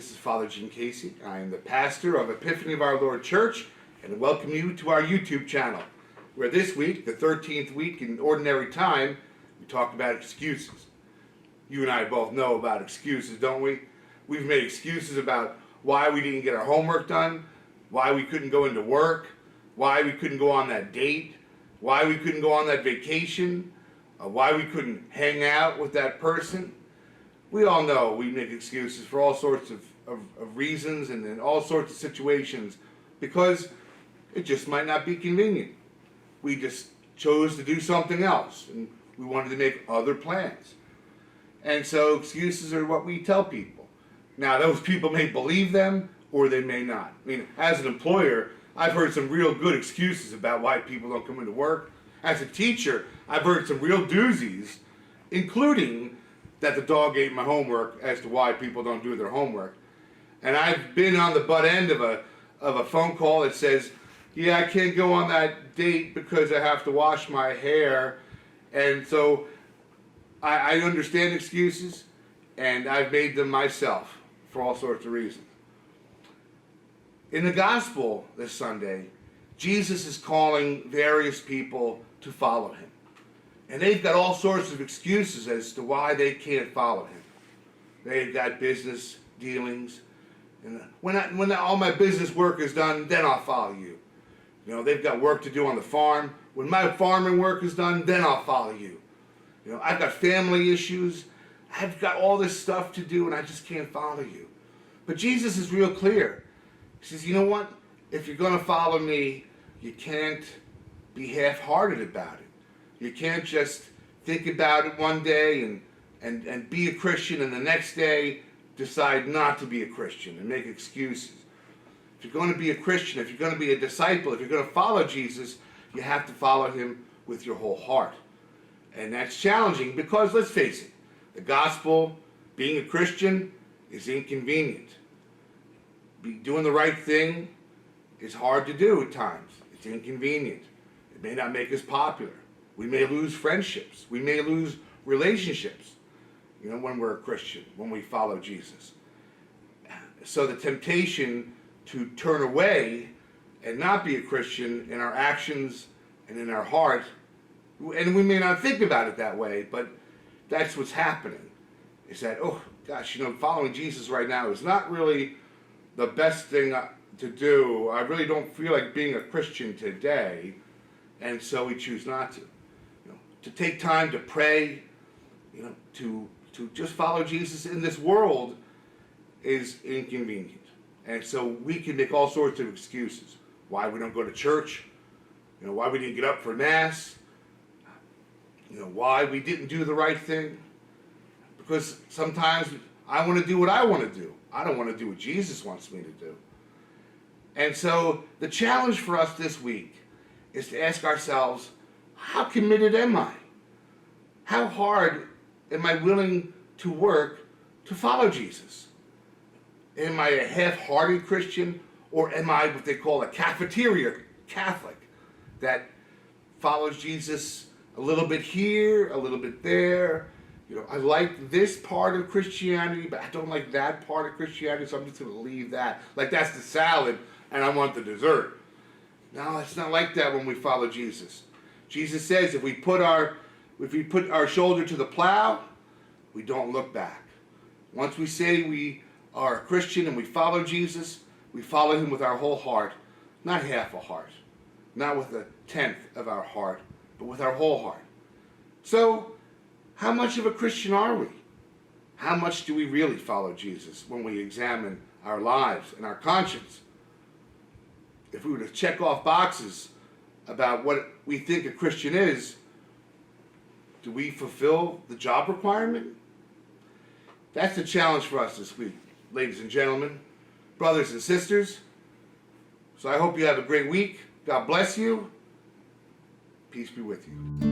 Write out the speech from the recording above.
This is Father Gene Casey. I am the pastor of Epiphany of Our Lord Church, and welcome you to our YouTube channel, where this week, the 13th week in Ordinary Time, we talk about excuses. You and I both know about excuses, don't we? We've made excuses about why we didn't get our homework done, why we couldn't go into work, why we couldn't go on that date, why we couldn't go on that vacation, why we couldn't hang out with that person. We all know we make excuses for all sorts of reasons and in all sorts of situations because it just might not be convenient. We just chose to do something else and we wanted to make other plans. And so excuses are what we tell people. Now those people may believe them or they may not. I mean, as an employer, I've heard some real good excuses about why people don't come into work. As a teacher, I've heard some real doozies, including that the dog ate my homework as to why people don't do their homework. And I've been on the butt end of a phone call that says, yeah, I can't go on that date because I have to wash my hair. And so I understand excuses, and I've made them myself for all sorts of reasons. In the gospel this Sunday, Jesus is calling various people to follow him. And they've got all sorts of excuses as to why they can't follow him. They've got business dealings. And when all my business work is done, then I'll follow you. You know, they've got work to do on the farm. When my farming work is done, then I'll follow you. You know, I've got family issues. I've got all this stuff to do, and I just can't follow you. But Jesus is real clear. He says, you know what? If you're going to follow me, you can't be half-hearted about it. You can't just think about it one day and be a Christian and the next day decide not to be a Christian and make excuses. If you're going to be a Christian, if you're going to be a disciple, if you're going to follow Jesus, you have to follow him with your whole heart. And that's challenging because, let's face it, the gospel, being a Christian, is inconvenient. Doing the right thing is hard to do at times. It's inconvenient. It may not make us popular. We may lose friendships. We may lose relationships, you know, when we're a Christian, when we follow Jesus. So the temptation to turn away and not be a Christian in our actions and in our heart, and we may not think about it that way, but that's what's happening, is that, oh gosh, you know, following Jesus right now is not really the best thing to do. I really don't feel like being a Christian today, and so we choose not to. To take time to pray, you know, to just follow Jesus in this world is inconvenient. And so we can make all sorts of excuses. Why we don't go to church, you know, why we didn't get up for Mass, you know, why we didn't do the right thing. Because sometimes I want to do what I want to do. I don't want to do what Jesus wants me to do. And so the challenge for us this week is to ask ourselves, how committed am I? How hard am I willing to work to follow Jesus? Am I a half-hearted Christian, or am I what they call a cafeteria Catholic that follows Jesus a little bit here, a little bit there? You know, I like this part of Christianity, but I don't like that part of Christianity, so I'm just going to leave that. Like that's the salad, and I want the dessert. No, it's not like that when we follow Jesus. Jesus says if we put our shoulder to the plow, we don't look back. Once we say we are a Christian and we follow Jesus, we follow him with our whole heart, not half a heart, not with a tenth of our heart, but with our whole heart. So, how much of a Christian are we? How much do we really follow Jesus when we examine our lives and our conscience? If we were to check off boxes about what we think a Christian is, do we fulfill the job requirement? That's the challenge for us this week, ladies and gentlemen, brothers and sisters. So I hope you have a great week. God bless you. Peace be with you.